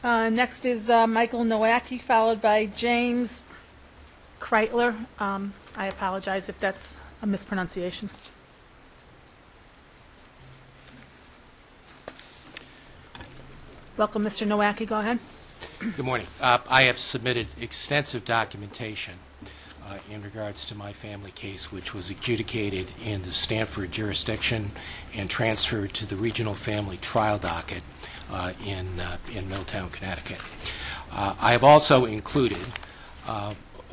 Next is Michael Nowacki, followed by James Kreitler. I apologize if that's a mispronunciation. Welcome, Mr. Nowacki. Go ahead. Good morning. I have submitted extensive documentation in regards to my family case, which was adjudicated in the Stanford jurisdiction and transferred to the regional family trial docket in Milltown, Connecticut. I have also included,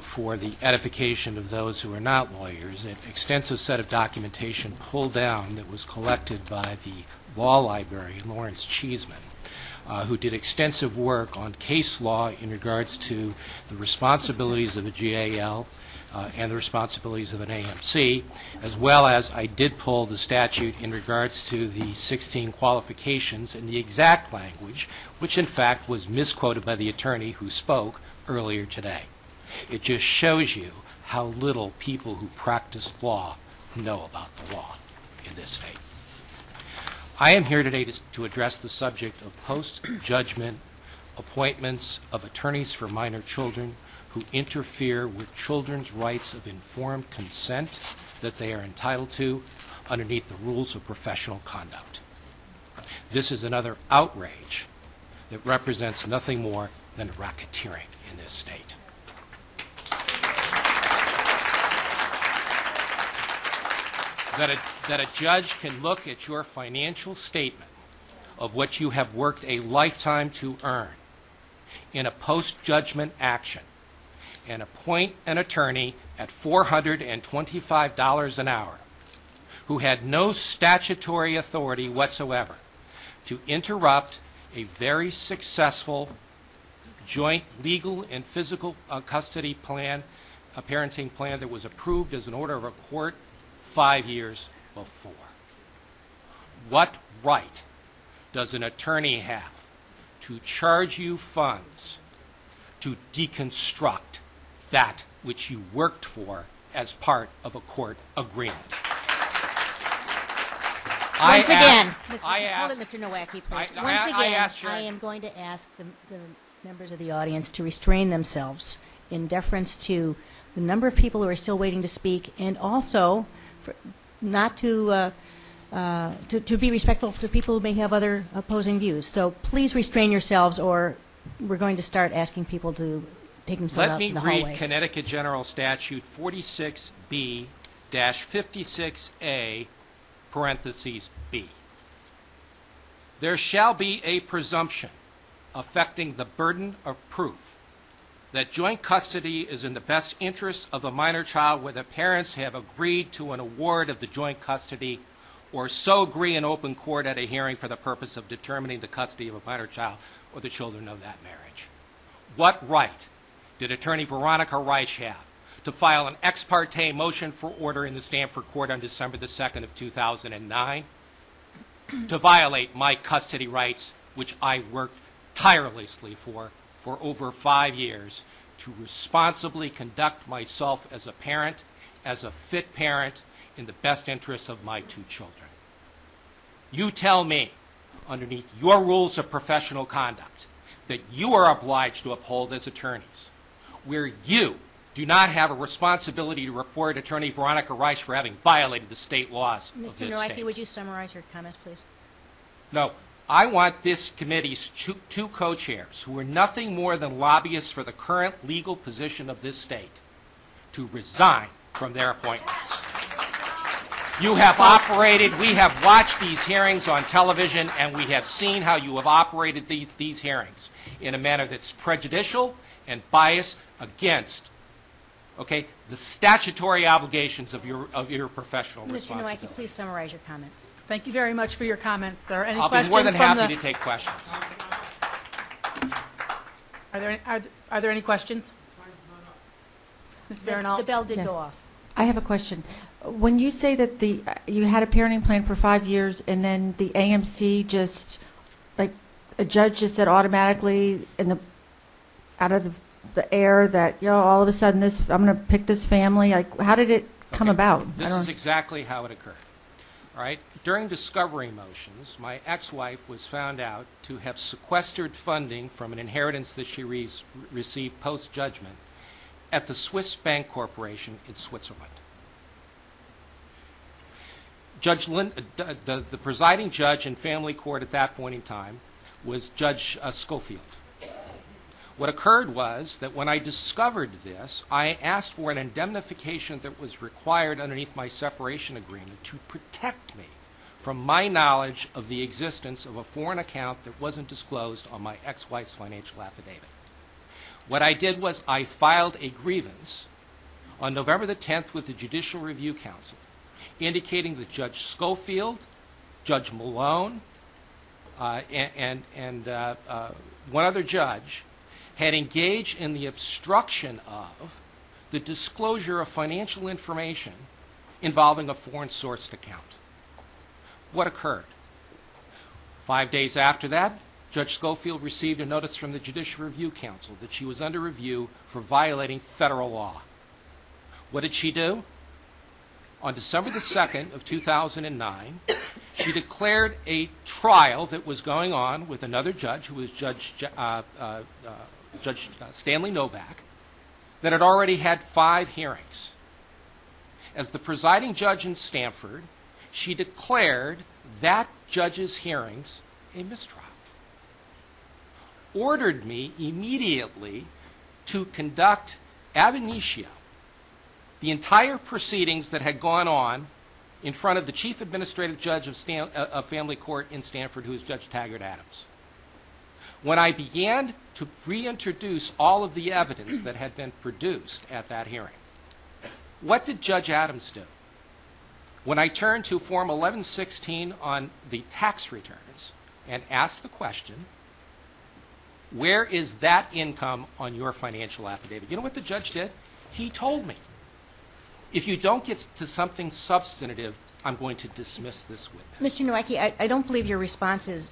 for the edification of those who are not lawyers, an extensive set of documentation pulled down that was collected by the law librarian, Lawrence Cheeseman, who did extensive work on case law in regards to the responsibilities of a GAL and the responsibilities of an AMC, as well as I did pull the statute in regards to the 16 qualifications and the exact language, which in fact was misquoted by the attorney who spoke earlier today. It just shows you how little people who practice law know about the law in this state. I am here today to address the subject of post-judgment appointments of attorneys for minor children who interfere with children's rights of informed consent that they are entitled to underneath the rules of professional conduct. This is another outrage that represents nothing more than racketeering in this state. That a judge can look at your financial statement of what you have worked a lifetime to earn in a post-judgment action and appoint an attorney at $425 an hour who had no statutory authority whatsoever to interrupt a very successful joint legal and physical custody plan, a parenting plan that was approved as an order of a court 5 years before. What right does an attorney have to charge you funds to deconstruct that which you worked for as part of a court agreement? Once again, Mr. Nowacki, please. I am going to ask the members of the audience to restrain themselves in deference to the number of people who are still waiting to speak, and also not to be respectful to people who may have other opposing views. So please restrain yourselves, or we're going to start asking people to take themselves out in the hallway. Let me read Connecticut General Statute 46B-56A, parentheses B. There shall be a presumption affecting the burden of proof that joint custody is in the best interest of the minor child where the parents have agreed to an award of the joint custody or so agree in open court at a hearing for the purpose of determining the custody of a minor child or the children of that marriage. What right did Attorney Veronica Reich have to file an ex parte motion for order in the Stanford court on December the 2nd of 2009 to violate my custody rights, which I worked tirelessly for over 5 years, to responsibly conduct myself as a parent, as a fit parent, in the best interests of my 2 children? You tell me, underneath your rules of professional conduct, that you are obliged to uphold as attorneys, where you do not have a responsibility to report Attorney Veronica Reich for having violated the state laws of this Mr. Nowacki, state. would you summarize your comments, please? No. I want this committee's 2 co-chairs, who are nothing more than lobbyists for the current legal position of this state, to resign from their appointments. You have operated, we have watched these hearings on television, and we have seen how you have operated these hearings in a manner that's prejudicial and biased against, the statutory obligations of your professional responsibility. Mr. Nowacki, please summarize your comments. Thank you very much for your comments, sir. Any I'll questions be more than from happy to take questions. Are there any questions? Ms. Barinal? The bell did Yes. go off. I have a question. When you say that you had a parenting plan for 5 years and then the AMC just, like, a judge just said automatically out of the air that, all of a sudden I'm going to pick this family, like, how did it come about? This is exactly how it occurred. All right? During discovery motions, my ex-wife was found out to have sequestered funding from an inheritance that she received post-judgment at the Swiss Bank Corporation in Switzerland. The presiding judge in family court at that point in time was Judge Schofield. What occurred was that when I discovered this, I asked for an indemnification that was required underneath my separation agreement to protect me from my knowledge of the existence of a foreign account that wasn't disclosed on my ex-wife's financial affidavit. What I did was I filed a grievance on November the 10th with the Judicial Review Council, indicating that Judge Schofield, Judge Malone, and one other judge had engaged in the obstruction of the disclosure of financial information involving a foreign-sourced account. What occurred? 5 days after that, Judge Schofield received a notice from the Judicial Review Council that she was under review for violating federal law. What did she do? On December the 2nd of 2009, she declared a trial that was going on with another judge, who was Judge Stanley Nowacki, that had already had 5 hearings. As the presiding judge in Stanford, she declared that judge's hearings a mistrial, ordered me immediately to conduct ab initio the entire proceedings that had gone on in front of the chief administrative judge of family court in Stanford, who is Judge Taggart Adams. When I began to reintroduce all of the evidence that had been produced at that hearing, what did Judge Adams do? When I turned to Form 1116 on the tax returns and asked the question, where is that income on your financial affidavit? You know what the judge did? He told me, if you don't get to something substantive, I'm going to dismiss this witness. Mr. Nowacki, I don't believe your response is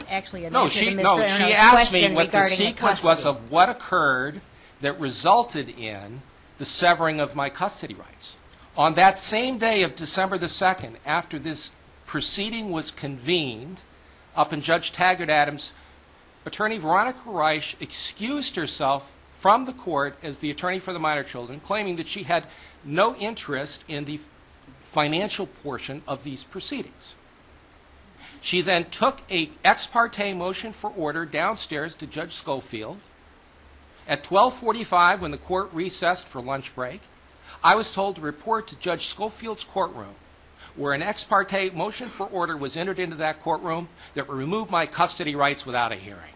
actually an answer to Ms. She Verno's asked me question what the regarding sequence was of what occurred that resulted in the severing of my custody rights. On that same day of December the 2nd, after this proceeding was convened up in Judge Taggart Adams, Attorney Veronica Reich excused herself from the court as the attorney for the minor children, claiming that she had no interest in the financial portion of these proceedings. She then took an ex parte motion for order downstairs to Judge Schofield. At 12:45, when the court recessed for lunch break, I was told to report to Judge Schofield's courtroom, where an ex parte motion for order was entered into that courtroom that removed my custody rights without a hearing.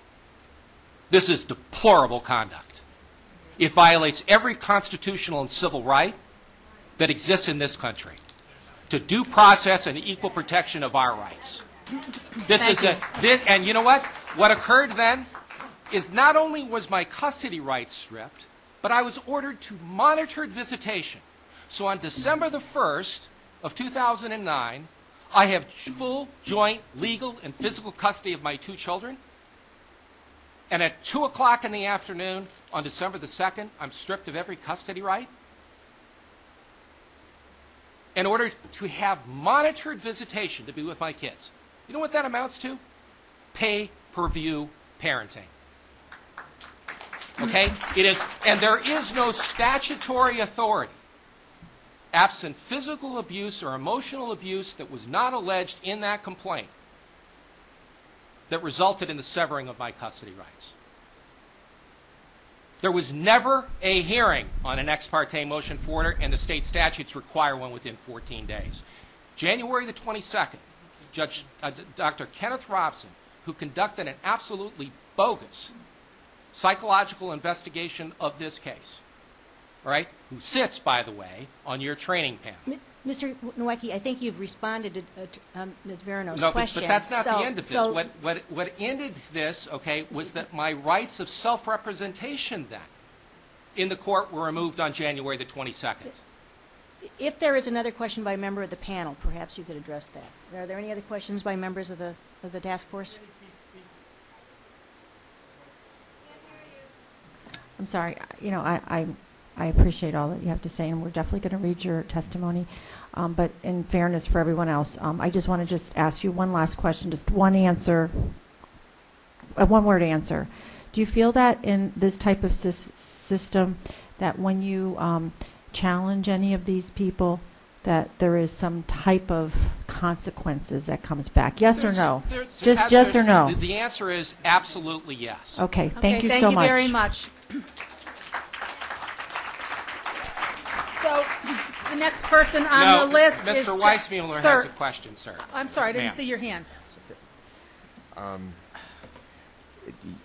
This is deplorable conduct. It violates every constitutional and civil right that exists in this country to due process and equal protection of our rights. And you know what? What occurred then is not only was my custody rights stripped, but I was ordered to monitored visitation. So on December the 1st of 2009, I have full joint legal and physical custody of my 2 children. And at 2 o'clock in the afternoon on December the 2nd, I'm stripped of every custody right in order to have monitored visitation to be with my kids. You know what that amounts to? Pay-per-view parenting. Okay? It is, and there is no statutory authority, absent physical abuse or emotional abuse that was not alleged in that complaint, that resulted in the severing of my custody rights. There was never a hearing on an ex parte motion for order, and the state statutes require one within 14 days. January the 22nd, Dr. Kenneth Robson, who conducted an absolutely bogus psychological investigation of this case, all right, who sits, by the way, on your training panel. Mr. Nowacki, I think you've responded to Ms. Verno's question. But that's not the end of this. What ended this, okay, was that my rights of self-representation then in the court were removed on January the 22nd. If there is another question by a member of the panel, perhaps you could address that. Are there any other questions by members of the task force? I'm sorry. You know, I appreciate all that you have to say, and we're definitely going to read your testimony. But in fairness for everyone else, I just want to just ask you one last question, just one answer, a one-word answer. Do you feel that in this type of system that when you challenge any of these people, that there is some type of consequences that comes back? Yes or no? Just yes or no? The answer is absolutely yes. Okay, thank you so much. Thank you very much. So the next person on the list is Mr. Weissmuller has a question, sir. I'm sorry, I didn't see your hand.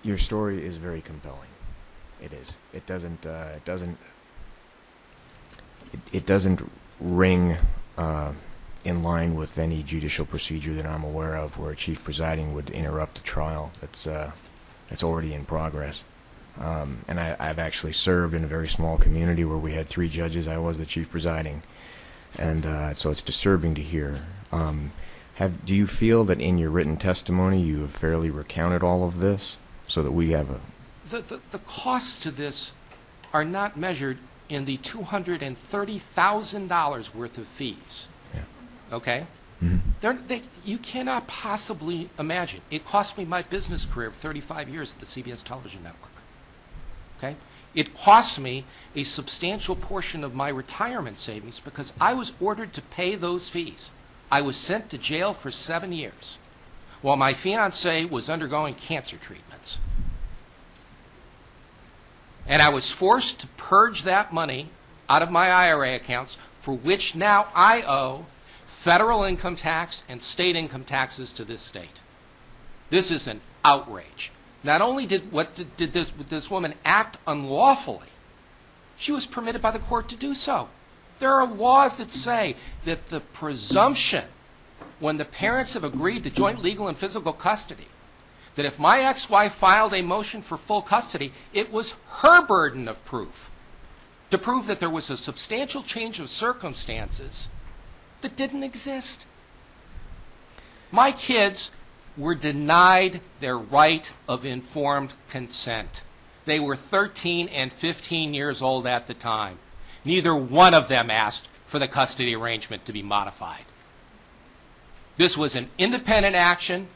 Your story is very compelling. It is. It doesn't ring in line with any judicial procedure that I'm aware of, where a chief presiding would interrupt a trial that's already in progress. And I've actually served in a very small community where we had 3 judges. I was the chief presiding, and so it's disturbing to hear. Do you feel that in your written testimony you have fairly recounted all of this, so that we have a... The costs to this are not measured in the $230,000 worth of fees. Yeah. Okay? Mm-hmm. You cannot possibly imagine. It cost me my business career of 35 years at the CBS television network. Okay? It cost me a substantial portion of my retirement savings because I was ordered to pay those fees. I was sent to jail for 7 years while my fiancée was undergoing cancer treatments. And I was forced to purge that money out of my IRA accounts, for which now I owe federal income tax and state income taxes to this state. This is an outrage. Not only did this woman act unlawfully, she was permitted by the court to do so. There are laws that say that the presumption, when the parents have agreed to joint legal and physical custody, that if my ex-wife filed a motion for full custody, it was her burden of proof to prove that there was a substantial change of circumstances that didn't exist. My kids were denied their right of informed consent. They were 13 and 15 years old at the time. Neither one of them asked for the custody arrangement to be modified. This was an independent action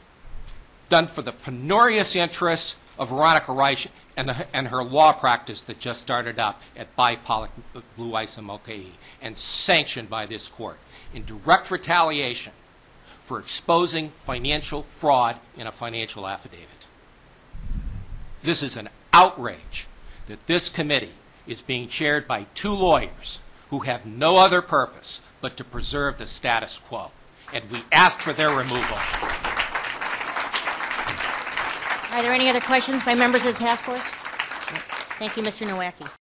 done for the penurious interests of Veronica Reich and her law practice that just started up at Bipolic Blue Ice and Mulcahy, and sanctioned by this court in direct retaliation for exposing financial fraud in a financial affidavit. This is an outrage that this committee is being chaired by 2 lawyers who have no other purpose but to preserve the status quo, and we ask for their removal. Are there any other questions by members of the task force? Thank you, Mr. Nowacki.